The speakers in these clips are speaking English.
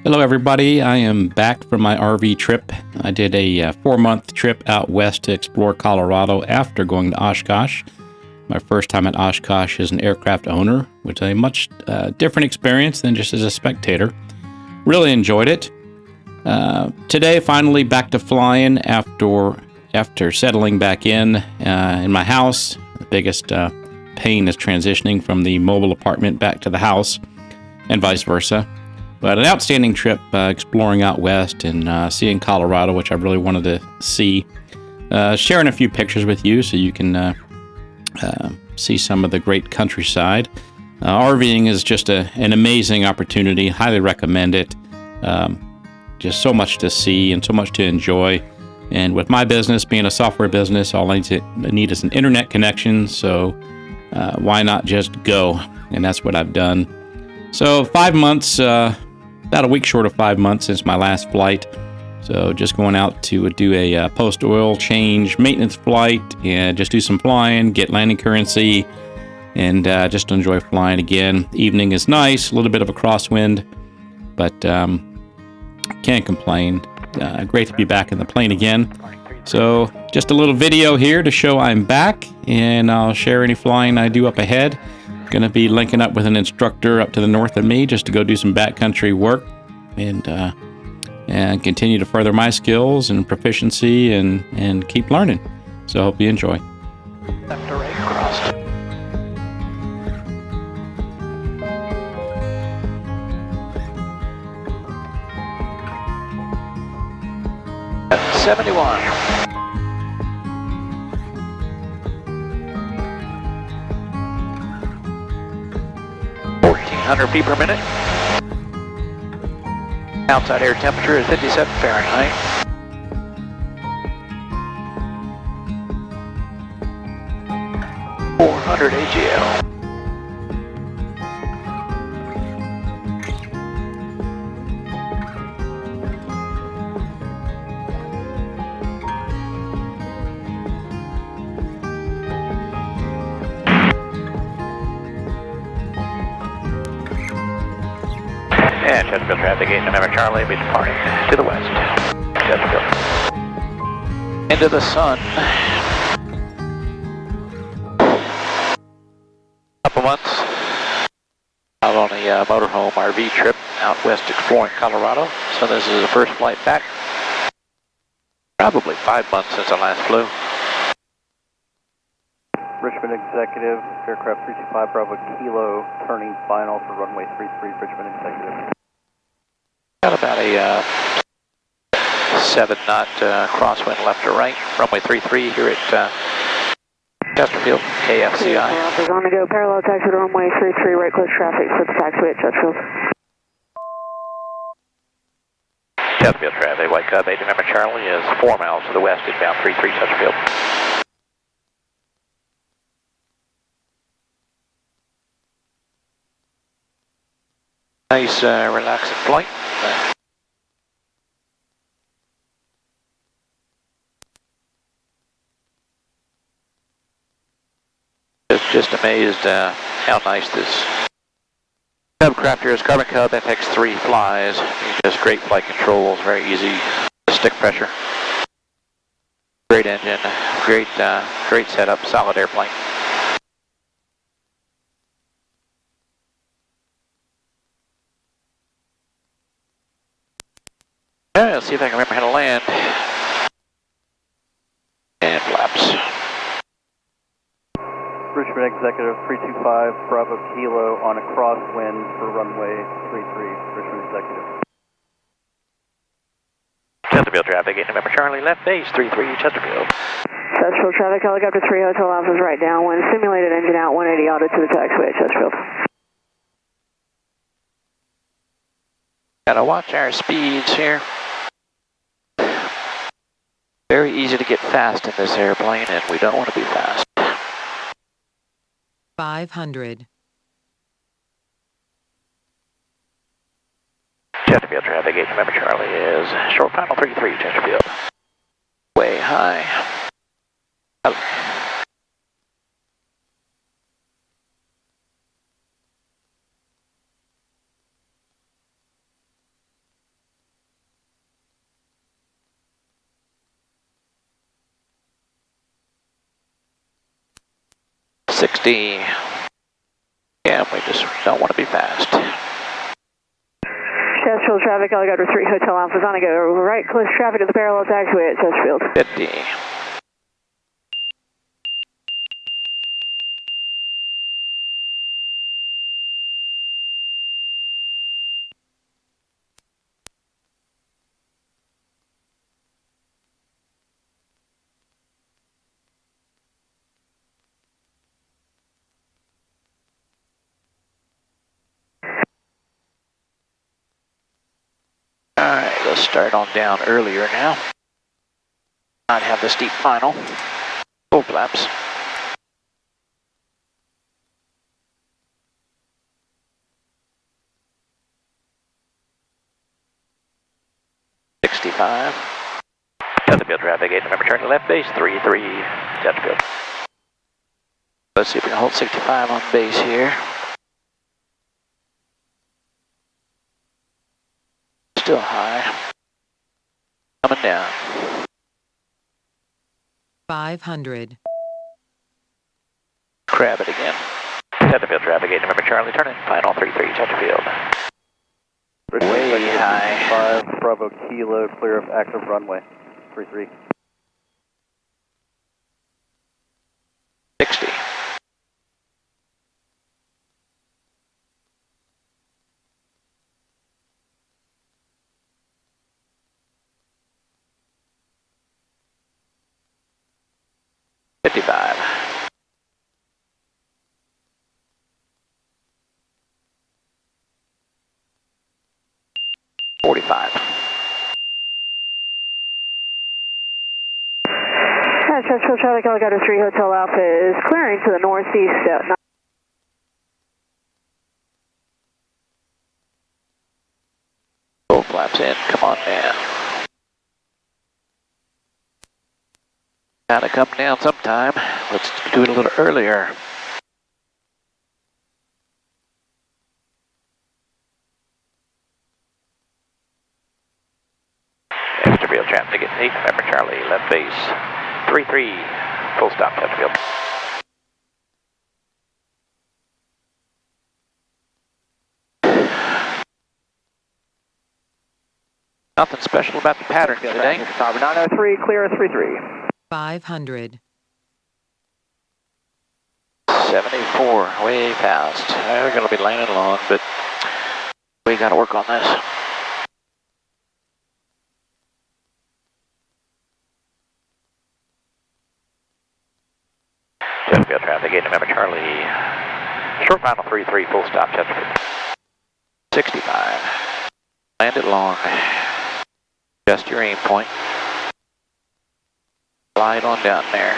Hello, everybody. I am back from my RV trip. I did a 4-month trip out west to explore Colorado after going to Oshkosh. My first time at Oshkosh as an aircraft owner, which is a much different experience than just as a spectator. Really enjoyed it. Today, finally back to flying after settling back in my house. The biggest pain is transitioning from the mobile apartment back to the house and vice versa. But an outstanding trip exploring out west and seeing Colorado, which I really wanted to see. Sharing a few pictures with you so you can see some of the great countryside. RVing is just an amazing opportunity. Highly recommend it. Just so much to see and so much to enjoy. And with my business being a software business, all I need is an internet connection. So why not just go? And that's what I've done. So 5 months, about a week short of 5 months since my last flight. So just going out to do a post-oil change maintenance flight and just do some flying, get landing currency, and just enjoy flying again. Evening is nice, a little bit of a crosswind, but can't complain. Great to be back in the plane again. So just a little video here to show I'm back, and I'll share any flying I do up ahead. Going to be linking up with an instructor up to the north of me just to go do some backcountry work and continue to further my skills and proficiency and keep learning. So I hope you enjoy. Left to right crossed. At 71. 1,400 feet per minute. Outside air temperature is 57 Fahrenheit. .400 AGL. And Chesterfield traffic, 8 November Charlie, be departing to the west. Chesterfield. Into the sun. Couple months out on a motorhome RV trip out west exploring Colorado. So this is the first flight back. Probably 5 months since I last flew. Richmond Executive, aircraft 325 Bravo Kilo, turning final for runway 33, Richmond Executive. Got about a 7-knot crosswind left to right, runway 33 here at Chesterfield, KFCI. We're going to go parallel taxi to runway 33, right close traffic for the taxiway at Chesterfield. Chesterfield traffic, White Cub 8 November Charlie is 4 miles to the west, inbound 33 Chesterfield. Nice relaxing flight. Just amazed how nice this Cub craft here is. Carbon Cub FX3 flies. Just great flight controls, very easy stick pressure. Great engine, great setup, solid airplane. Alright, let's see if I can remember how to land. And flaps. Richmond Executive 325 Bravo Kilo on a crosswind for runway 33, Richmond Executive. Chesterfield traffic, 8 November Charlie, left base, 33 Chesterfield. Chesterfield traffic, helicopter 3 Hotel Alpha's right downwind, simulated engine out, 180 auto to the taxiway at Chesterfield. Gotta watch our speeds here. Very easy to get fast in this airplane, and we don't want to be fast. 500. Chesterfield traffic, 8 November Charlie is short final 33 Chesterfield. Way high. 60. Yeah, we just don't want to be fast. Chesterfield traffic, helicopter 3, Hotel Alpha's on a go. Right, close traffic to the parallel taxiway at Chesterfield. 50. Alright, let's start on down earlier now. Not have the steep final. Full flaps. Chesterfield traffic, 8 November, turn left base, 33, Chesterfield. Let's see if we can hold 65 on base here. Still high. Coming down. 500. Crab it again. Chesterfield traffic, 8 November, Charlie, turn in, final, 33, Chesterfield. Way high. 5 Bravo Kilo, clear of active runway, 33. 60. $55. 45. Chesterfield traffic, helicopter 3, Hotel Alpha is clearing to the northeast at Full flaps in, come on down. Gotta come down sometime. Let's do it a little earlier. Chesterfield traffic at 8 November Charlie, left base, 33, full stop Chesterfield. Nothing special about the pattern today. Tower 903, clear 33. 500. 74, way fast. We're going to be landing long, but we got to work on this. Chesterfield traffic, 8 November Charlie. Short final 33, full stop Chesterfield. 65. Landed long. Adjust your aim point. Slide on down there.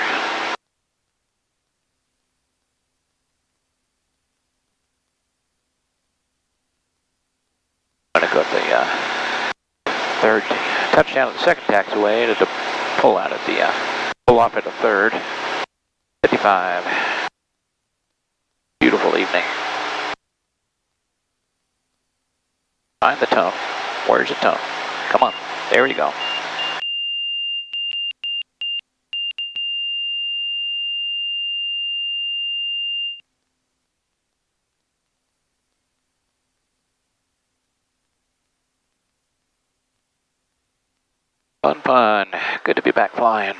I'm going to go to the third touchdown at the second taxiway to pull out at the pull off at the third. 55. Beautiful evening. Find the tone. Where's the tone? Come on. There we go. Fun, fun. Good to be back flying.